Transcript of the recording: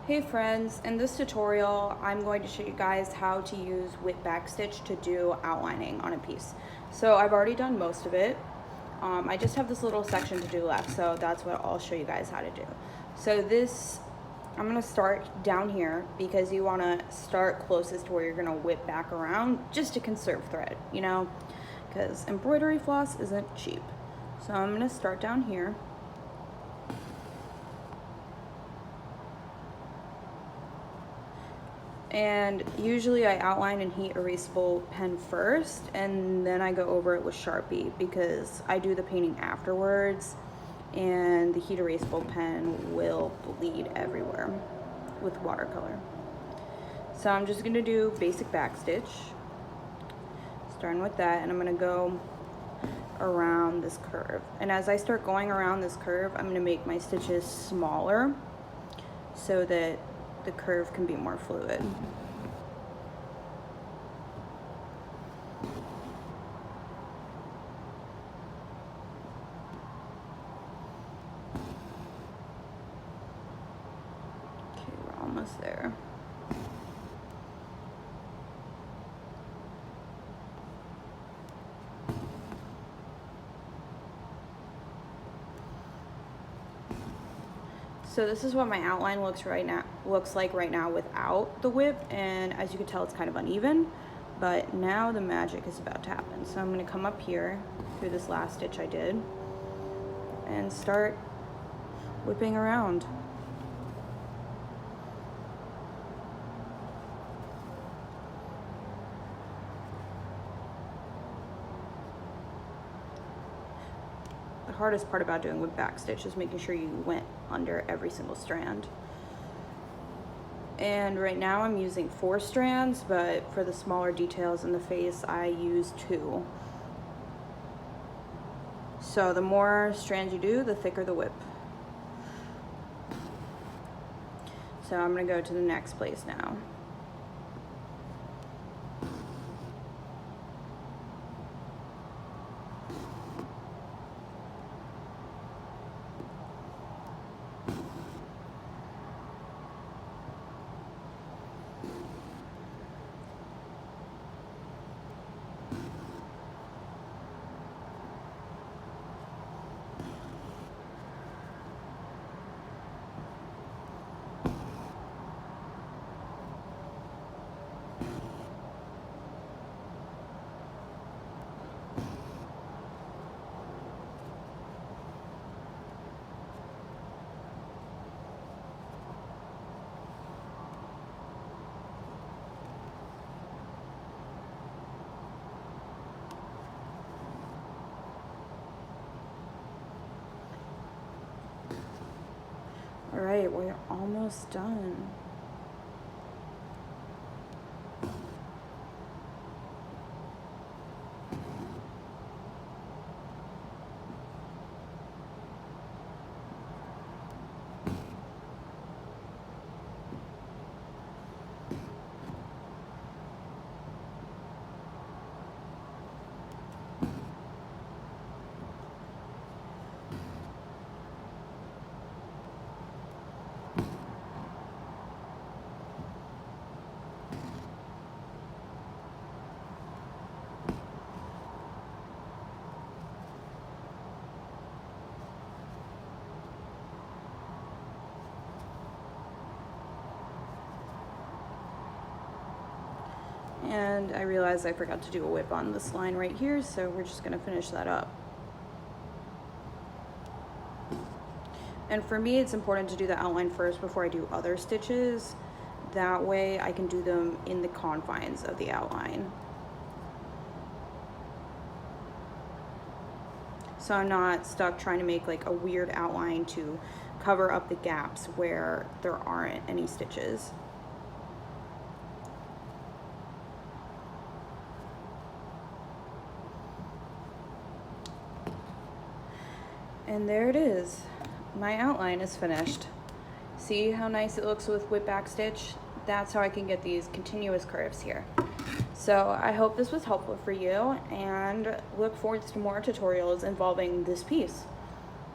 Hey friends, in this tutorial I'm going to show you guys how to use whip backstitch to do outlining on a piece. So I've already done most of it. I just have this little section to do left, so that's what I'll show you guys how to do. So I'm going to start down here because you want to start closest to where you're going to whip back around just to conserve thread, you know, because embroidery floss isn't cheap. So I'm going to start down here. And usually I outline in heat erasable pen first, and then I go over it with Sharpie because I do the painting afterwards, and the heat erasable pen will bleed everywhere with watercolor. So I'm just gonna do basic backstitch, starting with that, and I'm gonna go around this curve. And as I start going around this curve, I'm gonna make my stitches smaller so that the curve can be more fluid. Okay, we're almost there. So this is what my outline looks like right now without the whip, and as you can tell it's kind of uneven, but now the magic is about to happen. So I'm going to come up here through this last stitch I did and start whipping around. The hardest part about doing whip backstitch is making sure you went under every single strand. And right now I'm using 4 strands, but for the smaller details in the face I use 2. So the more strands you do, the thicker the whip. So I'm going to go to the next place now. All right, we're almost done. And I realized I forgot to do a whip on this line right here, so we're just going to finish that up. And for me, it's important to do the outline first before I do other stitches. That way I can do them in the confines of the outline. So I'm not stuck trying to make like a weird outline to cover up the gaps where there aren't any stitches. And there it is. My outline is finished. See how nice it looks with whip backstitch? That's how I can get these continuous curves here. So I hope this was helpful for you, and look forward to more tutorials involving this piece.